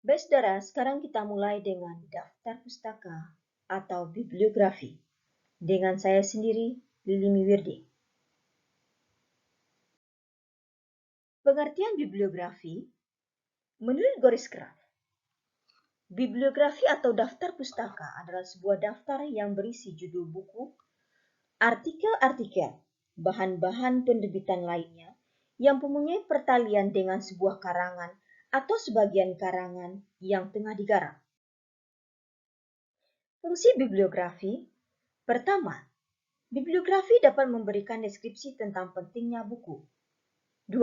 Baik saudara, sekarang kita mulai dengan daftar pustaka atau bibliografi. Dengan saya sendiri, Lili Wirdi. Pengertian bibliografi menurut Goris Craft. Bibliografi atau daftar pustaka adalah sebuah daftar yang berisi judul buku, artikel-artikel, bahan-bahan penerbitan lainnya yang mempunyai pertalian dengan sebuah karangan atau sebagian karangan yang tengah digarap. Fungsi bibliografi. Pertama, bibliografi dapat memberikan deskripsi tentang pentingnya buku. 2.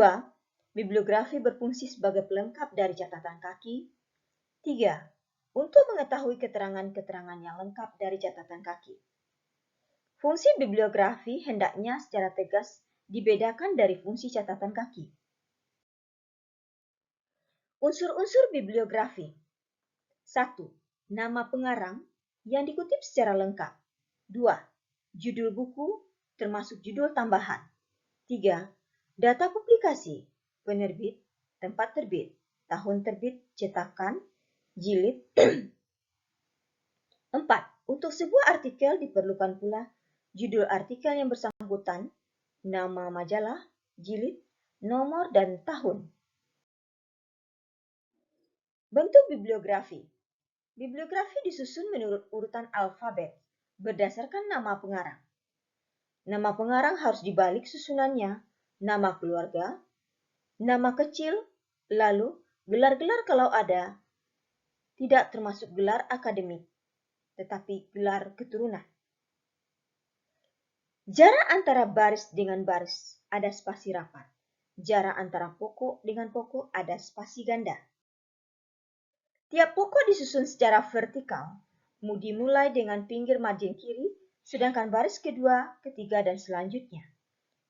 Bibliografi berfungsi sebagai pelengkap dari catatan kaki. 3. Untuk mengetahui keterangan-keterangan yang lengkap dari catatan kaki. Fungsi bibliografi hendaknya secara tegas dibedakan dari fungsi catatan kaki. Unsur-unsur bibliografi. 1. Nama pengarang yang dikutip secara lengkap. 2. Judul buku termasuk judul tambahan. 3. Data publikasi, penerbit, tempat terbit, tahun terbit, cetakan, jilid. 4. Untuk sebuah artikel diperlukan pula judul artikel yang bersangkutan, nama majalah, jilid, nomor, dan tahun. Bentuk bibliografi. Bibliografi disusun menurut urutan alfabet berdasarkan nama pengarang. Nama pengarang harus dibalik susunannya, nama keluarga, nama kecil, lalu gelar-gelar kalau ada, tidak termasuk gelar akademik, tetapi gelar keturunan. Jarak antara baris dengan baris ada spasi rapat. Jarak antara pokok dengan pokok ada spasi ganda. Tiap pokok disusun secara vertikal, dimulai dengan pinggir margin kiri, sedangkan baris kedua, ketiga, dan selanjutnya.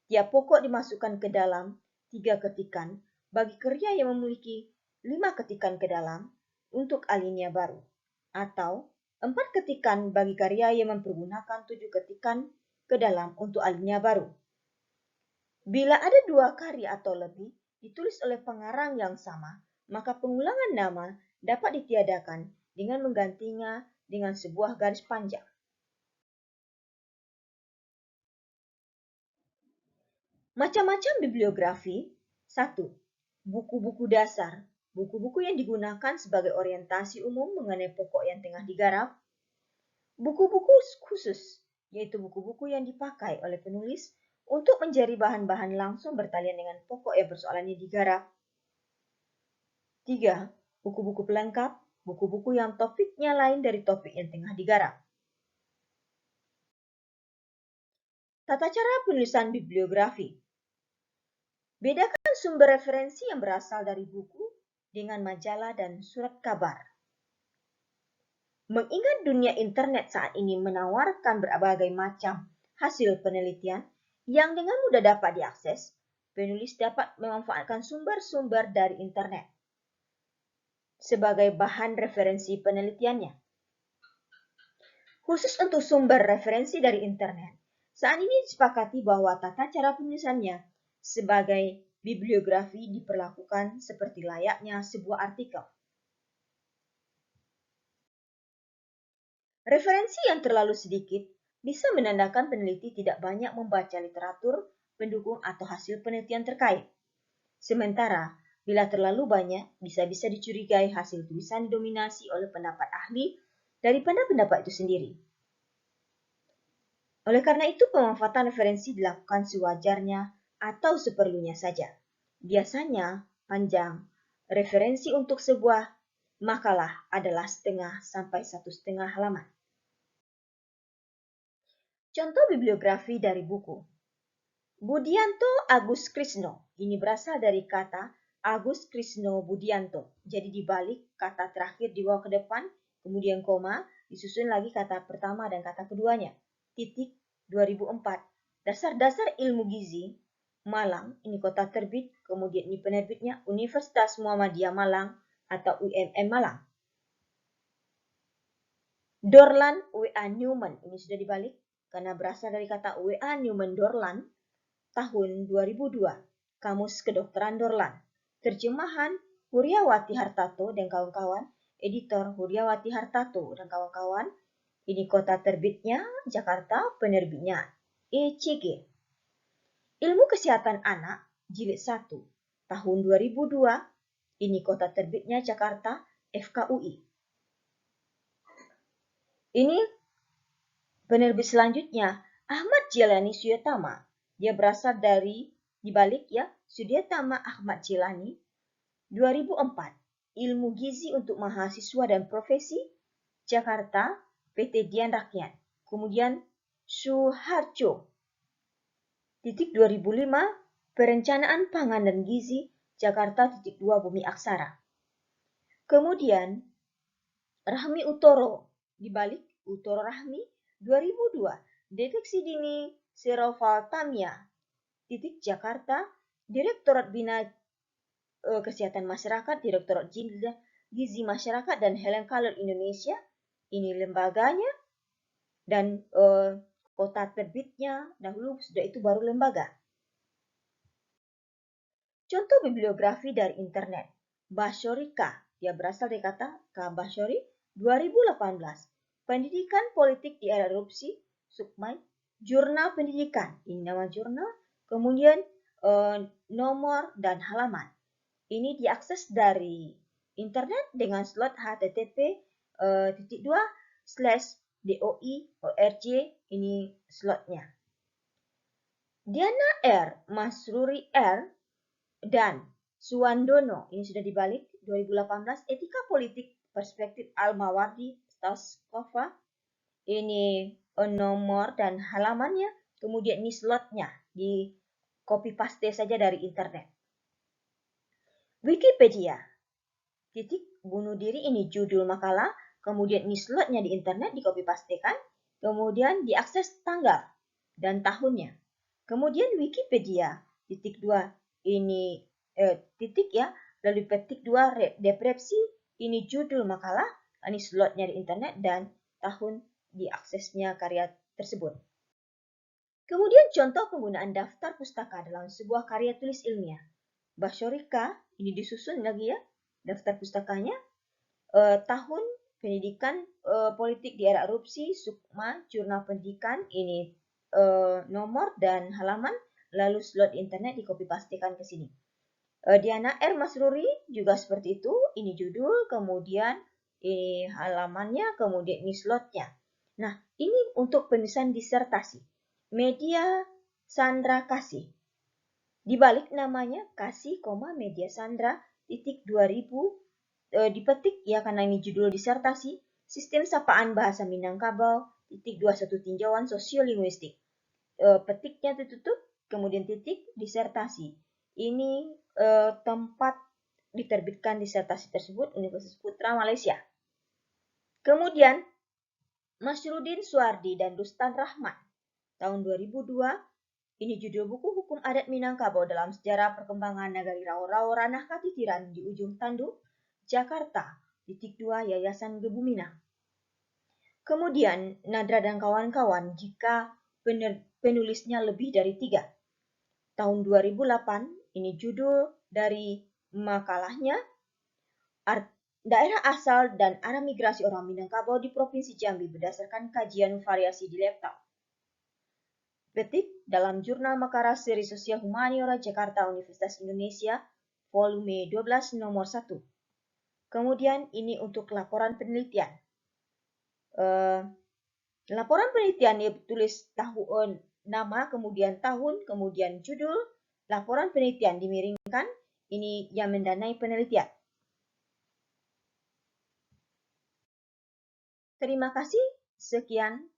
Tiap pokok dimasukkan ke dalam 3 ketikan bagi kerja yang memiliki 5 ketikan ke dalam untuk alinea baru, atau 4 ketikan bagi karya yang mempergunakan 7 ketikan ke dalam untuk alinea baru. Bila ada 2 karya atau lebih ditulis oleh pengarang yang sama, maka pengulangan nama dapat ditiadakan dengan menggantinya dengan sebuah garis panjang. Macam-macam bibliografi. 1. Buku-buku dasar. Buku-buku yang digunakan sebagai orientasi umum mengenai pokok yang tengah digarap. Buku-buku khusus, yaitu buku-buku yang dipakai oleh penulis untuk menjadi bahan-bahan langsung bertalian dengan pokok yang persoalannya digarap. 3. Buku-buku pelengkap, buku-buku yang topiknya lain dari topik yang tengah digarap. Tata cara penulisan bibliografi. Bedakan sumber referensi yang berasal dari buku dengan majalah dan surat kabar. Mengingat dunia internet saat ini menawarkan berbagai macam hasil penelitian yang dengan mudah dapat diakses, penulis dapat memanfaatkan sumber-sumber dari internet sebagai bahan referensi penelitiannya. Khusus untuk sumber referensi dari internet, saat ini disepakati bahwa tata cara penulisannya sebagai bibliografi diperlakukan seperti layaknya sebuah artikel. Referensi yang terlalu sedikit bisa menandakan peneliti tidak banyak membaca literatur, pendukung, atau hasil penelitian terkait. Sementara, bila terlalu banyak, bisa-bisa dicurigai hasil tulisan didominasi oleh pendapat ahli daripada pendapat itu sendiri. Oleh karena itu, pemanfaatan referensi dilakukan sewajarnya atau seperlunya saja. Biasanya, panjang referensi untuk sebuah makalah adalah setengah sampai 1,5 halaman. Contoh bibliografi dari buku. Budianto Agus Krisno. Ini berasal dari kata Agus Krisno Budianto. Jadi dibalik kata terakhir dibawa ke depan, kemudian koma, disusun lagi kata pertama dan kata keduanya. Titik 2004. Dasar-dasar ilmu gizi, Malang, ini kota terbit, kemudian ini penerbitnya Universitas Muhammadiyah Malang atau UMM Malang. Dorlan W.A. Newman, ini sudah dibalik karena berasal dari kata W.A. Newman Dorlan, tahun 2002. Kamus Kedokteran Dorlan. Terjemahan Huriawati Hartato dan kawan-kawan, editor Huriawati Hartato dan kawan-kawan. Ini kota terbitnya Jakarta, penerbitnya ECG. Ilmu Kesehatan Anak, Jilid 1, tahun 2002. Ini kota terbitnya Jakarta, FKUI. Ini penerbit selanjutnya, Ahmad Jelani Suryatama. Dia berasal dari dibalik ya, Suryatama Ahmad Jelani. 2004, Ilmu Gizi untuk Mahasiswa dan Profesi, Jakarta, PT Dian Rakyat. Kemudian Suharjo. 2005, Perencanaan Pangan dan Gizi, Jakarta, 2 Bumi Aksara. Kemudian Rahmi Utoro, dibalik Utoro Rahmi, 2002, Deteksi Dini Serovaltamia, Jakarta, Direktorat Bina Kesehatan Masyarakat, Direktorat Gizi Masyarakat dan Helen Keller Indonesia. Ini lembaganya dan kota terbitnya dahulu, sudah itu baru lembaga. Contoh bibliografi dari internet. Basyorika, dia berasal dari kata Basyori, 2018. Pendidikan Politik di Era Erupsi, Sukmai, Jurnal Pendidikan, ini nama jurnal, kemudian nomor dan halaman. Ini diakses dari internet dengan slot http://doi.org, ini slotnya. Diana R, Masruri R, dan Suwandono, ini sudah dibalik, 2018, Etika Politik Perspektif Al-Mawardi Staskova, ini nomor dan halamannya, kemudian ini slotnya, di copy paste saja dari internet. Wikipedia, bunuh diri, ini judul makalah, kemudian ini slotnya di internet, di copy pastekan, kemudian diakses tanggal dan tahunnya. Kemudian Wikipedia, 2, ini titik ya, lalu petik 2, depresi, ini judul makalah, ini slotnya di internet dan tahun diaksesnya karya tersebut. Kemudian contoh penggunaan daftar pustaka dalam sebuah karya tulis ilmiah. Basyorika, ini disusun lagi ya, daftar pustakanya, tahun pendidikan politik di era erupsi, Sukma, jurnal pendidikan, ini nomor dan halaman, lalu slot internet di copy pastekan ke sini. Diana R. Masruri juga seperti itu, ini judul, kemudian ini halamannya, kemudian ini slotnya. Nah, ini untuk penulisan disertasi. Media Sandra Kasih. Dibalik namanya Kasih, Media Sandra, 2000, dipetik ya karena ini judul disertasi, Sistem Sapaan Bahasa Minangkabau, 21 tinjauan sosiolinguistik. Petiknya ditutup, kemudian titik, disertasi. Ini tempat diterbitkan disertasi tersebut, Universitas Putra Malaysia. Kemudian Masrudin Suardi dan Rustan Rahman, tahun 2002, ini judul buku Hukum Adat Minangkabau dalam Sejarah Perkembangan Nagari Rao-Rao Ranah Katitiran di Ujung Tanduk, Jakarta, 2, Yayasan Gebu Minang. Kemudian Nadra dan kawan-kawan jika penulisnya lebih dari 3. Tahun 2008, ini judul dari makalahnya, Daerah Asal dan Arah Migrasi Orang Minangkabau di Provinsi Jambi berdasarkan kajian variasi dialektal. Petik dalam Jurnal Makara Seri Sosial Humaniora Jakarta Universitas Indonesia, volume 12 nomor 1. Kemudian ini untuk laporan penelitian. Laporan penelitian dia tulis tahun, nama, kemudian tahun, kemudian judul. Laporan penelitian dimiringkan, ini yang mendanai penelitian. Terima kasih, sekian.